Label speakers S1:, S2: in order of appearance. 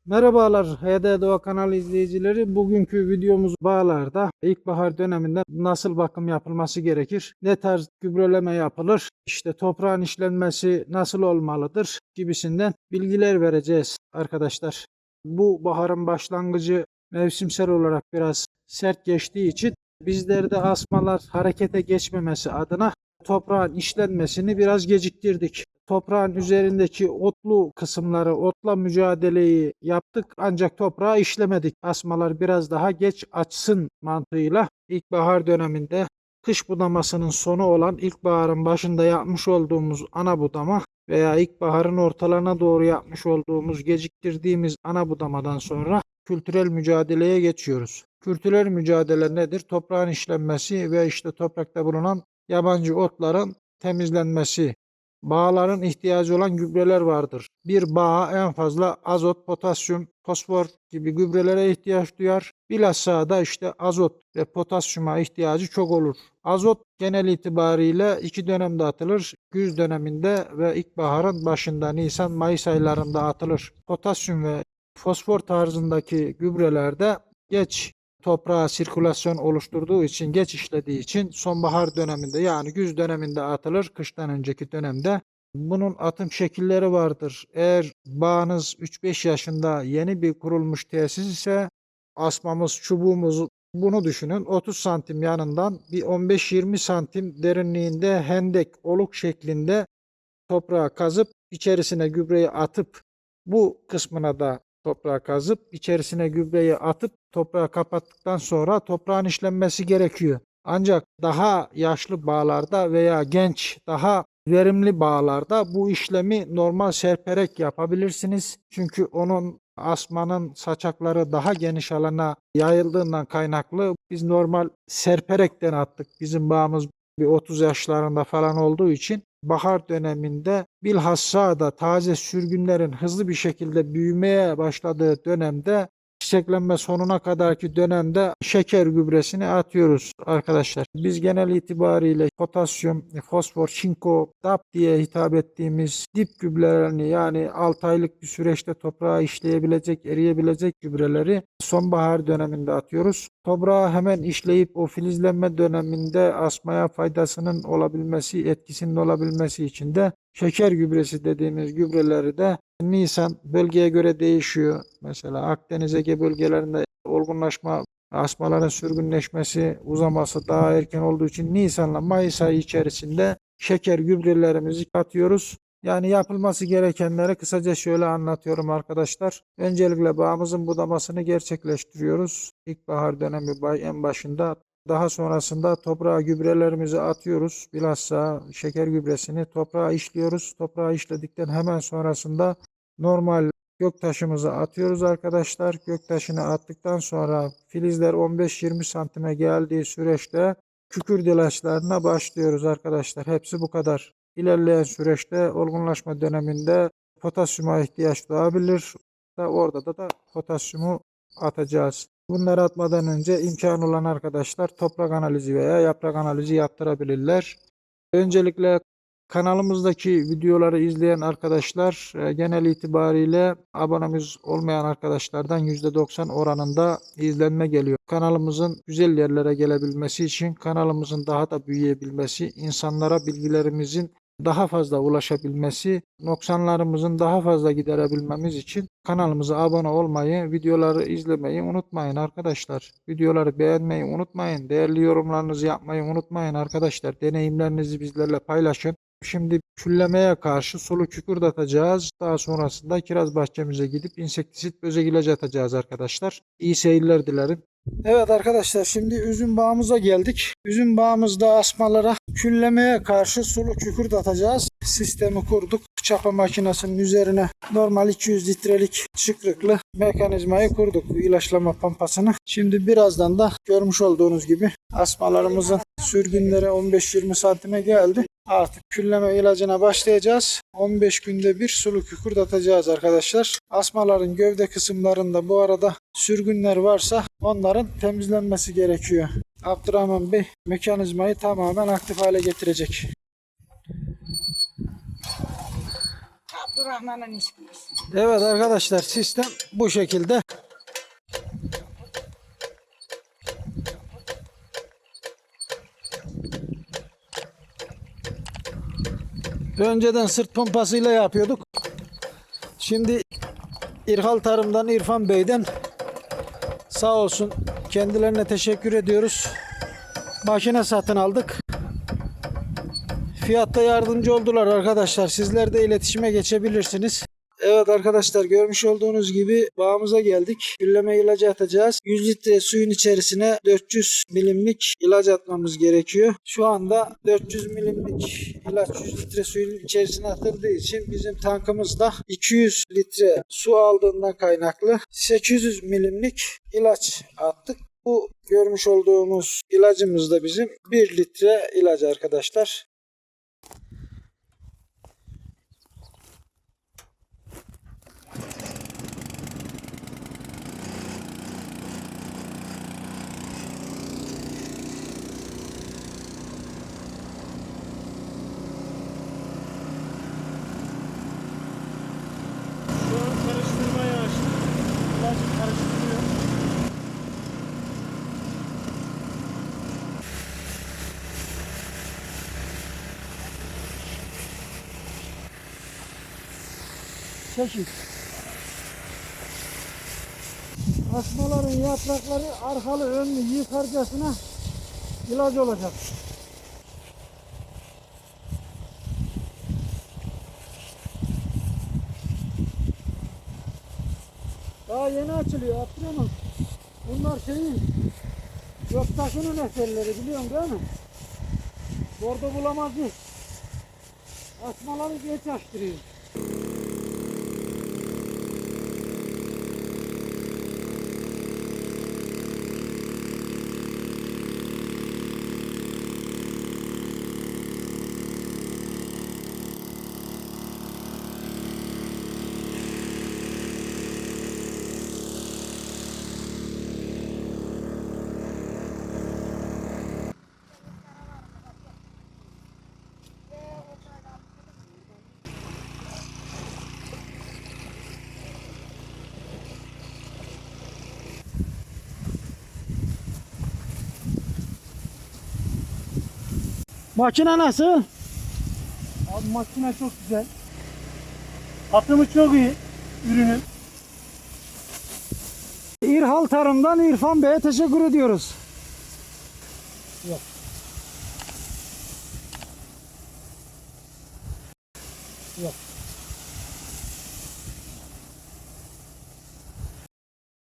S1: Merhabalar HD Doğa kanalı izleyicileri. Bugünkü videomuz bağlarda ilkbahar döneminde nasıl bakım yapılması gerekir? Ne tarz gübreleme yapılır? İşte toprağın işlenmesi nasıl olmalıdır? Gibisinden bilgiler vereceğiz arkadaşlar. Bu baharın başlangıcı mevsimsel olarak biraz sert geçtiği için bizler de asmalar harekete geçmemesi adına toprağın işlenmesini biraz geciktirdik. Toprağın üzerindeki otlu kısımları, otla mücadeleyi yaptık ancak toprağı işlemedik. Asmalar biraz daha geç açsın mantığıyla ilkbahar döneminde kış budamasının sonu olan ilkbaharın başında yapmış olduğumuz ana budama veya ilkbaharın ortalarına doğru yapmış olduğumuz geciktirdiğimiz ana budamadan sonra kültürel mücadeleye geçiyoruz. Kültürel mücadele nedir? Toprağın işlenmesi ve işte toprakta bulunan yabancı otların temizlenmesi. Bağların ihtiyacı olan gübreler vardır. Bir bağa en fazla azot, potasyum, fosfor gibi gübrelere ihtiyaç duyar. Bilhassa da işte azot ve potasyuma ihtiyacı çok olur. Azot genel itibariyle iki dönemde atılır. Güz döneminde ve ilkbaharın başında Nisan-Mayıs aylarında atılır. Potasyum ve fosfor tarzındaki gübrelerde geç toprağa sirkülasyon oluşturduğu için, geç işlediği için sonbahar döneminde yani güz döneminde atılır, kıştan önceki dönemde. Bunun atım şekilleri vardır. Eğer bağınız 3-5 yaşında yeni bir kurulmuş tesis ise asmamız, çubuğumuz bunu düşünün. 30 santim yanından bir 15-20 santim derinliğinde hendek oluk şeklinde toprağa kazıp içerisine gübreyi atıp bu kısmına da toprağa kazıp içerisine gübreyi atıp toprağı kapattıktan sonra toprağın işlenmesi gerekiyor. Ancak daha yaşlı bağlarda veya genç, daha verimli bağlarda bu işlemi normal serperek yapabilirsiniz. Çünkü onun asmanın saçakları daha geniş alana yayıldığından kaynaklı biz normal serperekten attık. Bizim bağımız bir 30 yaşlarında falan olduğu için bahar döneminde bilhassa da taze sürgünlerin hızlı bir şekilde büyümeye başladığı dönemde çiçeklenme sonuna kadarki dönemde şeker gübresini atıyoruz arkadaşlar. Biz genel itibariyle potasyum, fosfor, çinko, DAP diye hitap ettiğimiz dip gübrelerini yani 6 aylık bir süreçte toprağa işleyebilecek, eriyebilecek gübreleri sonbahar döneminde atıyoruz. Toprağı hemen işleyip o filizlenme döneminde asmaya faydasının olabilmesi, etkisinin olabilmesi için de şeker gübresi dediğimiz gübreleri de Nisan bölgeye göre değişiyor. Mesela Akdeniz Ege bölgelerinde olgunlaşma, asmaların sürgünleşmesi, uzaması daha erken olduğu için Nisan'la Mayıs ayı içerisinde şeker gübrelerimizi atıyoruz. Yani yapılması gerekenleri kısaca şöyle anlatıyorum arkadaşlar. Öncelikle bağımızın budamasını gerçekleştiriyoruz. İlkbahar dönemi en başında. Daha sonrasında toprağa gübrelerimizi atıyoruz. Bilhassa şeker gübresini toprağa işliyoruz. Toprağa işledikten hemen sonrasında normal göktaşımızı atıyoruz arkadaşlar. Göktaşını attıktan sonra filizler 15-20 santime geldiği süreçte kükürt ilaçlarına başlıyoruz arkadaşlar. Hepsi bu kadar. İlerleyen süreçte olgunlaşma döneminde potasyuma ihtiyaç doğabilir. Orada da potasyumu atacağız. Bunları atmadan önce imkan olan arkadaşlar toprak analizi veya yaprak analizi yaptırabilirler. Öncelikle kanalımızdaki videoları izleyen arkadaşlar genel itibariyle abonemiz olmayan arkadaşlardan %90 oranında izlenme geliyor. Kanalımızın güzel yerlere gelebilmesi için, kanalımızın daha da büyüyebilmesi, insanlara bilgilerimizin daha fazla ulaşabilmesi, noksanlarımızın daha fazla giderebilmemiz için kanalımıza abone olmayı, videoları izlemeyi unutmayın arkadaşlar. Videoları beğenmeyi unutmayın. Değerli yorumlarınızı yapmayı unutmayın arkadaşlar. Deneyimlerinizi bizlerle paylaşın. Şimdi küllemeye karşı sulu kükürt atacağız. Daha sonrasında kiraz bahçemize gidip insektisit böcek ilacı atacağız arkadaşlar. İyi seyirler dilerim. Evet arkadaşlar şimdi üzüm bağımıza geldik. Üzüm bağımızda asmalara küllemeye karşı sulu kükürt atacağız. Sistemi kurduk. Çapa makinesinin üzerine normal 200 litrelik çıkrıklı mekanizmayı kurduk. İlaçlama pompasını. Şimdi birazdan da görmüş olduğunuz gibi asmalarımızın sürgünleri 15-20 santime geldi. Artık külleme ilacına başlayacağız. 15 günde bir sulu kükürt atacağız arkadaşlar. Asmaların gövde kısımlarında bu arada sürgünler varsa onların temizlenmesi gerekiyor. Abdurrahman Bey mekanizmayı tamamen aktif hale getirecek.
S2: Abdurrahman'ın işimiz.
S1: Evet arkadaşlar, sistem bu şekilde. Önceden sırt pompasıyla yapıyorduk. Şimdi İrhal Tarım'dan İrfan Bey'den sağ olsun, kendilerine teşekkür ediyoruz. Makine satın aldık. Fiyatta yardımcı oldular arkadaşlar. Sizler de iletişime geçebilirsiniz. Evet arkadaşlar, görmüş olduğunuz gibi bağımıza geldik. Gülleme ilacı atacağız. 100 litre suyun içerisine 400 milimlik ilaç atmamız gerekiyor. Şu anda 400 milimlik ilaç 100 litre suyun içerisine atıldığı için bizim tankımızda 200 litre su aldığından kaynaklı 800 milimlik ilaç attık. Bu görmüş olduğumuz ilacımız da bizim 1 litre ilaç arkadaşlar.
S3: Şu an karıştırmayı açtım. İlacı karıştırıyor.
S1: Çekil. Asmaların yaprakları arkalı önlü yıkarcasına ilaç olacak. Daha yeni açılıyor Abdurrahman. Bunlar şeyin Göktaş'ın eserleri, biliyorsun değil mi? Orada bulamaz mı? Asmaları geç açtırıyor. Makine nasıl?
S3: Abi makine çok güzel. Atımı çok iyi. Ürünün.
S1: İrhal Tarım'dan İrfan Bey'e teşekkür ediyoruz.
S3: Yok.
S1: Yok.